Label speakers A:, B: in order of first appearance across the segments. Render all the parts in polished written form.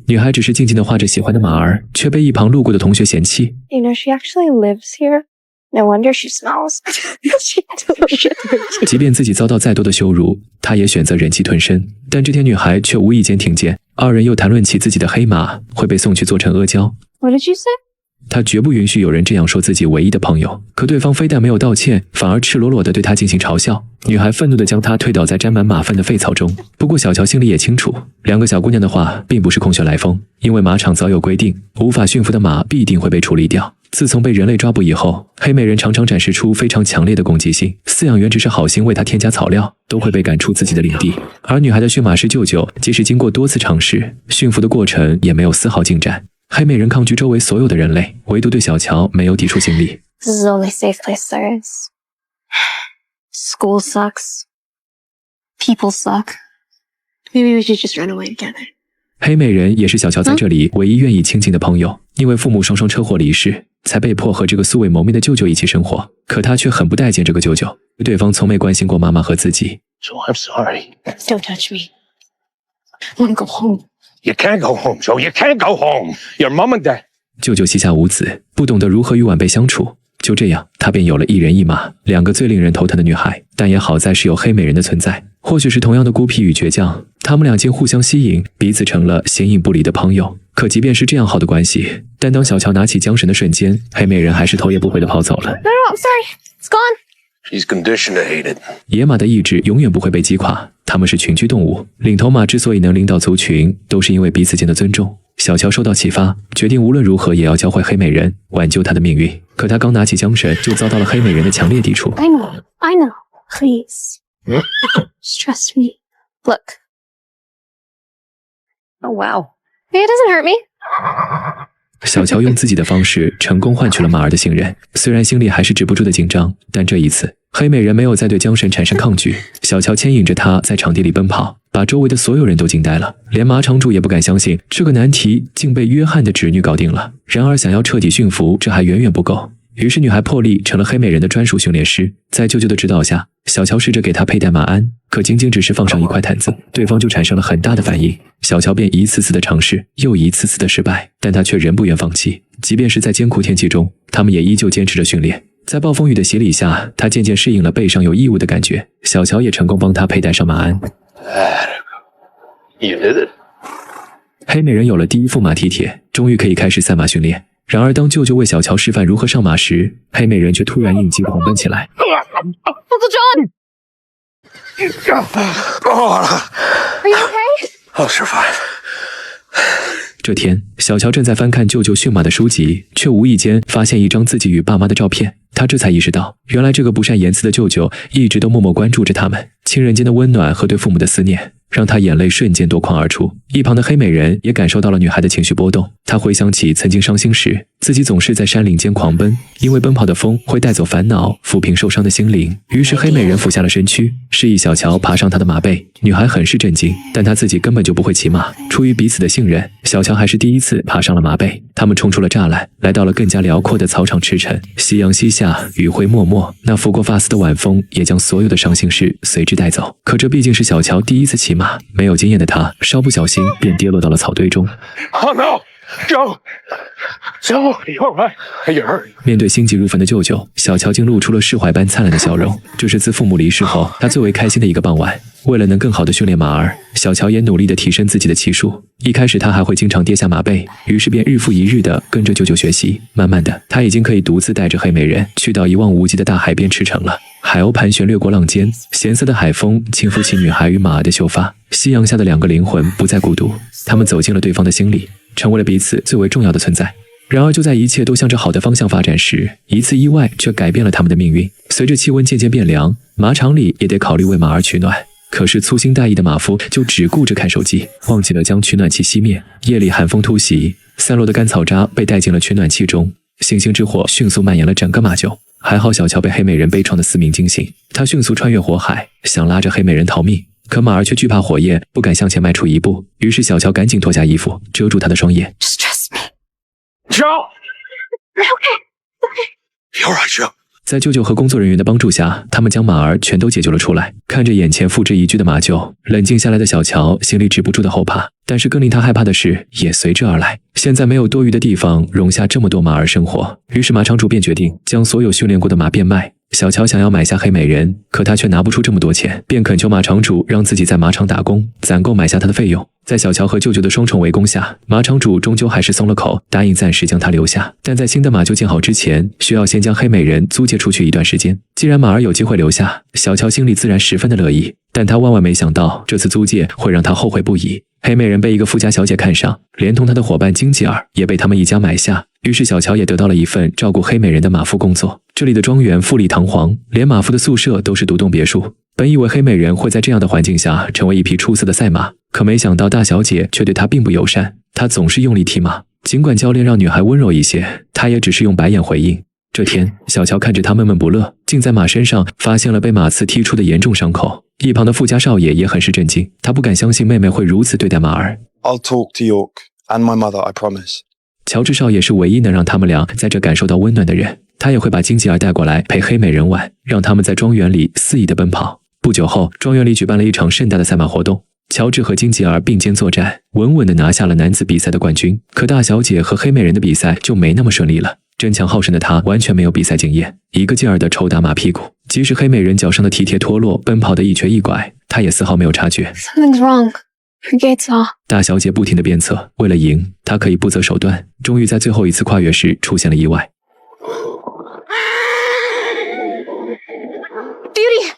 A: 女孩只是静静地画着喜欢的马儿，却被一旁路过的同学嫌弃。
B: You know, she actually lives here. No wonder she smells.
A: 即便自己遭到再多的羞辱，她也选择忍气吞声。但这天女孩却无意间听见二人又谈论起自己的黑马会被送去做成阿胶。
B: What did you say?
A: 他绝不允许有人这样说自己唯一的朋友，可对方非但没有道歉，反而赤裸裸地对他进行嘲笑。女孩愤怒地将他推倒在沾满马粪的废草中。不过小乔心里也清楚，两个小姑娘的话并不是空穴来风，因为马场早有规定，无法驯服的马必定会被处理掉。自从被人类抓捕以后，黑美人常常展示出非常强烈的攻击性，饲养员只是好心为她添加草料，都会被赶出自己的领地。而女孩的驯马师舅舅，即使经过多次尝试，驯服的过程也没有丝毫进展。黑美人抗拒周围所有的人类，唯独对小乔没有抵触心理。
B: This is the only safe place there is. School sucks. People suck. Maybe we should just run away together.
A: 黑美人也是小乔在这里唯一愿意亲近的朋友，因为父母双双车祸离世，才被迫和这个素未谋面的舅舅一起生活。可他却很不待见这个舅舅，对方从没关心过妈妈和自己。
C: Joe, I'm sorry.
B: Don't touch me. I want to go home.
C: You can't go home, Joe. You can't go home. Your mom and dad.
A: 舅舅膝下无子，不懂得如何与晚辈相处。就这样，他便有了一人一马，两个最令人头疼的女孩。但也好在是有黑美人的存在，或许是同样的孤僻与倔强，他们俩竟互相吸引，彼此成了形影不离的朋友。可即便是这样好的关系，但当小乔拿起缰绳的瞬间，黑美人还是头也不回地跑走了。
B: No, I'm sorry. It's gone.
C: She's conditioned to hate it.
A: 野马的意志永远不会被击垮，它们是群居动物，领头马之所以能领导族群，都是因为彼此间的尊重。小乔受到启发，决定无论如何也要教会黑美人，挽救她的命运。可他刚拿起缰绳，就遭到了黑美人的强烈抵触。
B: I know. Please. Just trust me. Look. Oh, wow. It doesn't hurt me.
A: 小乔用自己的方式成功换取了马儿的信任，虽然心里还是止不住的紧张，但这一次黑美人没有再对缰绳产生抗拒。小乔牵引着她在场地里奔跑，把周围的所有人都惊呆了，连马场主也不敢相信这个难题竟被约翰的侄女搞定了。然而想要彻底驯服，这还远远不够。于是女孩破例成了黑美人的专属训练师，在舅舅的指导下，小乔试着给她佩戴马鞍，可仅仅只是放上一块毯子，对方就产生了很大的反应。小乔便一次次的尝试，又一次次的失败，但他却仍不愿放弃。即便是在艰苦天气中，他们也依旧坚持着训练。在暴风雨的洗礼下，他渐渐适应了背上有异物的感觉。小乔也成功帮他佩戴上马鞍。
C: You did it.
A: 黑美人有了第一副马蹄铁，终于可以开始赛马训练。然而当舅舅为小乔示范如何上马时，黑美人却突然应激狂奔起来。
B: Uncle John! Are you okay?
C: I'll survive.
A: 这天，小乔正在翻看舅舅驯马的书籍，却无意间发现一张自己与爸妈的照片。他这才意识到，原来这个不善言辞的舅舅一直都默默关注着他们。亲人间的温暖和对父母的思念，让他眼泪瞬间夺眶而出。一旁的黑美人也感受到了女孩的情绪波动，她回想起曾经伤心时，自己总是在山林间狂奔，因为奔跑的风会带走烦恼，抚平受伤的心灵。于是黑美人俯下了身躯，示意小乔爬上她的马背。女孩很是震惊，但她自己根本就不会骑马。出于彼此的信任，小乔还是第一次爬上了马背。他们冲出了栅栏，来到了更加辽阔的草场驰骋。夕阳西下，余晖脉脉，那拂过发丝的晚风也将所有的伤心事随之带走。可这毕竟是小乔第一次骑马，没有经验的他稍不小心便跌落到了草堆中。
C: Oh no, Joe. Joe, you all right? You're hurt.
A: 面对心急如焚的舅舅，小乔竟露出了释怀般灿烂的笑容。这是自父母离世后他最为开心的一个傍晚。为了能更好地训练马儿，小乔也努力地提升自己的骑术。一开始他还会经常跌下马背，于是便日复一日地跟着舅舅学习。慢慢的，他已经可以独自带着黑美人去到一望无际的大海边驰骋了。海鸥盘旋掠过浪尖，咸涩的海风轻拂起女孩与马儿的秀发。夕阳下的两个灵魂不再孤独，他们走进了对方的心里，成为了彼此最为重要的存在。然而就在一切都向着好的方向发展时，一次意外却改变了他们的命运。随着气温渐渐变凉，马场里也得考虑为马儿取暖。可是粗心大意的马夫就只顾着看手机，忘记了将取暖器熄灭。夜里寒风突袭，散落的干草渣被带进了取暖器中，星星之火迅速蔓延了整个马厩。还好小乔被黑美人悲怆的嘶鸣惊醒，他迅速穿越火海，想拉着黑美人逃命。可马儿却惧怕火焰，不敢向前迈出一步。于是小乔赶紧脱下衣服，遮住他的双眼。
B: Just trust me.
C: Joe.
B: Okay.
C: You're all right, Joe.
A: 在舅舅和工作人员的帮助下，他们将马儿全都解救了出来。看着眼前付之一炬的马厩，冷静下来的小乔心里止不住的后怕，但是更令他害怕的事也随之而来。现在没有多余的地方容下这么多马儿生活，于是马场主便决定将所有训练过的马变卖。小乔想要买下黑美人，可他却拿不出这么多钱，便恳求马场主让自己在马场打工，攒够买下他的费用。在小乔和舅舅的双重围攻下，马场主终究还是松了口，答应暂时将他留下，但在新的马厩建好之前，需要先将黑美人租借出去一段时间。既然马儿有机会留下，小乔心里自然十分的乐意，但他万万没想到，这次租借会让他后悔不已。黑美人被一个富家小姐看上，连同她的伙伴金吉尔也被他们一家买下。于是小乔也得到了一份照顾黑美人的马夫工作。这里的庄园富丽堂皇，连马夫的宿舍都是独栋别墅。本以为黑美人会在这样的环境下成为一匹出色的赛马，可没想到大小姐却对她并不友善。她总是用力踢马，尽管教练让女孩温柔一些，她也只是用白眼回应。这天，小乔看着她闷闷不乐，竟在马身上发现了被马刺踢出的严重伤口。一旁的富家少爷也很是震惊，他不敢相信妹妹会如此对待马儿。
D: I'll talk to York and my mother, I promise.
A: 乔治少爷是唯一能让他们俩在这感受到温暖的人，他也会把金吉尔带过来陪黑美人玩，让他们在庄园里肆意的奔跑。不久后，庄园里举办了一场盛大的赛马活动，乔治和金吉尔并肩作战，稳稳地拿下了男子比赛的冠军。可大小姐和黑美人的比赛就没那么顺利了。争强好胜的她完全没有比赛经验，一个劲儿地抽打马屁股，即使黑美人脚上的蹄铁脱落，奔跑的一瘸一拐，她也丝毫没有察觉。
B: Something's wrong. Her gait's off.
A: 大小姐不停地鞭策，为了赢，她可以不择手段。终于在最后一次跨越时出现了意外。
B: Beauty!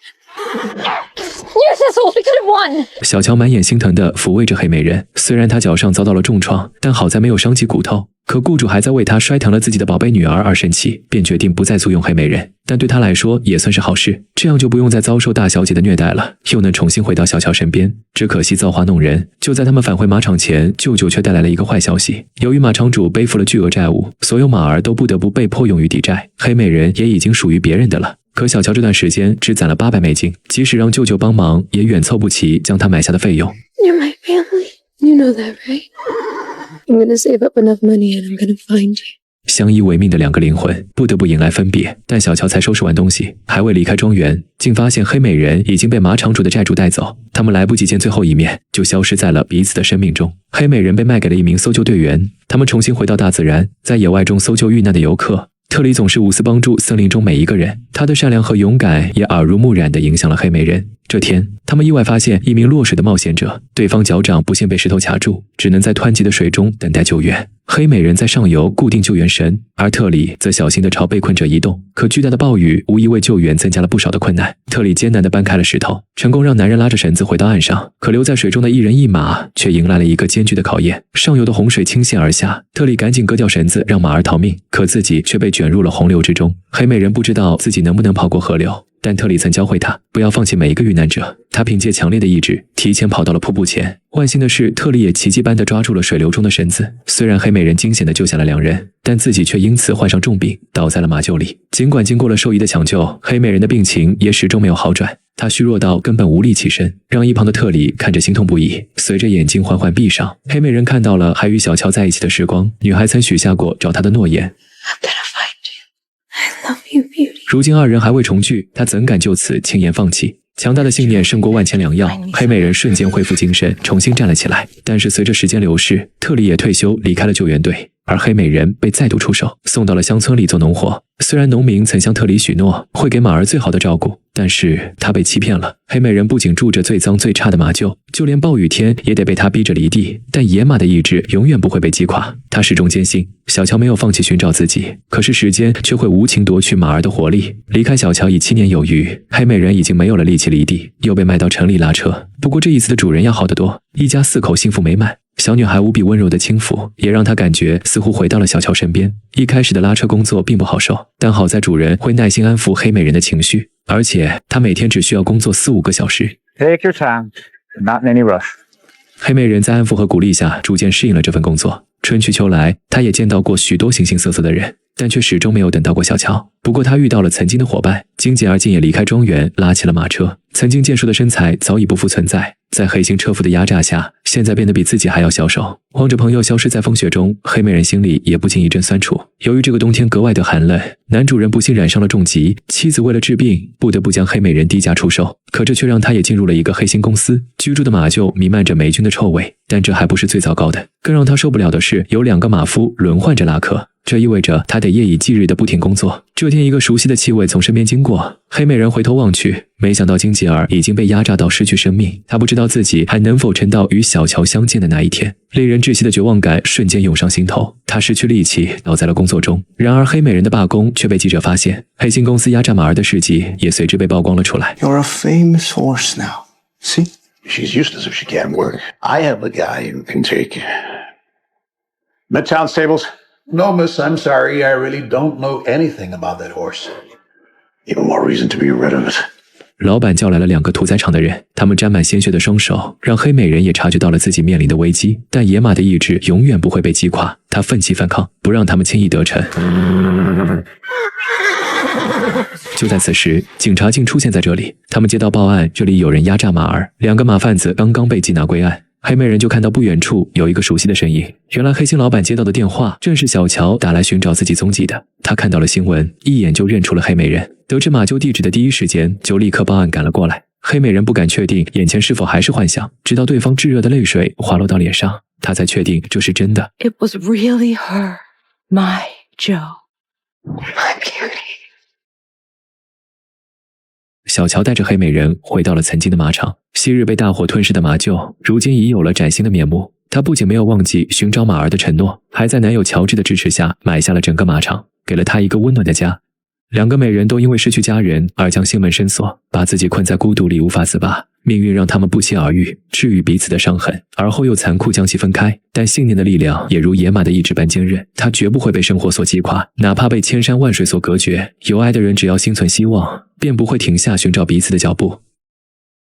B: Use this horse, we could have won!
A: 小乔满眼心疼地抚慰着黑美人，虽然她脚上遭到了重创，但好在没有伤及骨头。可雇主还在为她摔疼了自己的宝贝女儿而生气，便决定不再租用黑美人。但对他来说也算是好事，这样就不用再遭受大小姐的虐待了，又能重新回到小乔身边。只可惜造化弄人，就在他们返回马场前，舅舅却带来了一个坏消息。由于马场主背负了巨额债务，所有马儿都不得不被迫用于抵债，黑美人也已经属于别人的了。可小乔这段时间只攒了800美金，即使让舅舅帮忙，也远凑不齐将他买下的费用。
B: You're my family. You know that, right? I'm gonna save up enough money and I'm gonna find you.
A: 相依为命的两个灵魂不得不迎来分别，但小乔才收拾完东西，还未离开庄园，竟发现黑美人已经被马场主的债主带走。他们来不及见最后一面，就消失在了彼此的生命中。黑美人被卖给了一名搜救队员，他们重新回到大自然，在野外中搜救遇难的游客。特里总是无私帮助森林中每一个人，他的善良和勇敢也耳濡目染地影响了黑美人。这天，他们意外发现一名落水的冒险者，对方脚掌不幸被石头卡住，只能在湍急的水中等待救援。黑美人在上游固定救援绳，而特里则小心地朝被困者移动。可巨大的暴雨无疑为救援增加了不少的困难。特里艰难地搬开了石头，成功让男人拉着绳子回到岸上。可留在水中的一人一马却迎来了一个艰巨的考验。上游的洪水倾泻而下，特里赶紧割掉绳子让马儿逃命，可自己却被卷入了洪流之中。黑美人不知道自己能不能跑过河流，但特里曾教会他不要放弃每一个遇难者。他凭借强烈的意志提前跑到了瀑布前。万幸的是，特里也奇迹般地抓住了水流中的绳子。虽然黑美人惊险地救下了2人，但自己却因此患上重病，倒在了马厩里。尽管经过了兽医的抢救，黑美人的病情也始终没有好转。她虚弱到根本无力起身，让一旁的特里看着心痛不已。随着眼睛缓缓闭上，黑美人看到了还与小乔在一起的时光。女孩曾许下过找他的诺言。
B: I'm gonna find you. I love you, Beauty.
A: 如今2人还未重聚，她怎敢就此轻言放弃？强大的信念胜过万千良药，黑美人瞬间恢复精神，重新站了起来。但是随着时间流逝，特里也退休离开了救援队，而黑美人被再度出手，送到了乡村里做农活。虽然农民曾向特里许诺会给马儿最好的照顾，但是他被欺骗了。黑美人不仅住着最脏最差的马厩，就连暴雨天也得被他逼着离地。但野马的意志永远不会被击垮，他始终坚信小乔没有放弃寻找自己，可是时间却会无情夺去马儿的活力。离开小乔已7年有余，黑美人已经没有了力气离地，又被卖到城里拉车。不过这一次的主人要好得多，一家4口幸福美满。小女孩无比温柔的轻抚，也让她感觉似乎回到了小乔身边。一开始的拉车工作并不好受，但好在主人会耐心安抚黑美人的情绪，而且她每天只需要工作4-5个小时。
E: Take your time, not in any rush.
A: 黑美人在安抚和鼓励下，逐渐适应了这份工作。春去秋来，她也见到过许多形形色色的人，但却始终没有等到过小乔。不过他遇到了曾经的伙伴，金吉儿竟也离开庄园，拉起了马车。曾经健硕的身材早已不复存在，在黑心车夫的压榨下，现在变得比自己还要消瘦。望着朋友消失在风雪中，黑美人心里也不禁一阵酸楚。由于这个冬天格外的寒冷，男主人不幸染上了重疾，妻子为了治病，不得不将黑美人低价出售。可这却让他也进入了一个黑心公司，居住的马厩弥漫着霉菌的臭味。但这还不是最糟糕的，更让他受不了的是，有2个马夫轮换着拉客。这意味着他得夜以继日的不停工作。这天，一个熟悉的气味从身边经过，黑美人回头望去，没想到金吉儿已经被压榨到失去生命。他不知道自己还能否撑到与小乔相见的那一天。令人窒息的绝望感瞬间涌上心头，他失去力气，倒在了工作中。然而，黑美人的罢工却被记者发现，黑心公司压榨马儿的事迹也随之被曝光了出来。
F: You're a famous horse now. See?
G: She's useless if she can't work. I have a guy who can take Midtown Stables.
H: No, miss, I'm sorry. I really don't know anything about that horse.
G: Even more reason to be rid of it.
A: 老板叫来了2个屠宰场的人，他们沾满鲜血的双手让黑美人也察觉到了自己面临的危机。但野马的意志永远不会被击垮，他奋起反抗，不让他们轻易得逞。就在此时，警察竟出现在这里。他们接到报案，这里有人压榨马儿，2个马贩子刚刚被缉拿归案。黑美人就看到不远处有一个熟悉的身影，原来黑心老板接到的电话正是小乔打来寻找自己踪迹的。他看到了新闻，一眼就认出了黑美人，得知马厩地址的第一时间就立刻报案赶了过来。黑美人不敢确定眼前是否还是幻想，直到对方炙热的泪水滑落到脸上，她才确定这是真的。
I: It was really her, my Joe.
B: My beauty.
A: 小乔带着黑美人回到了曾经的马场，昔日被大火吞噬的马厩，如今已有了崭新的面目。她不仅没有忘记寻找马儿的承诺，还在男友乔治的支持下买下了整个马场，给了他一个温暖的家。2个美人都因为失去家人而将心门深锁，把自己困在孤独里无法自拔。命运让他们不期而遇，治愈彼此的伤痕，而后又残酷将其分开。但信念的力量也如野马的意志般坚韧，它绝不会被生活所击垮，哪怕被千山万水所隔绝。有爱的人只要心存希望，便不会停下寻找彼此的脚步。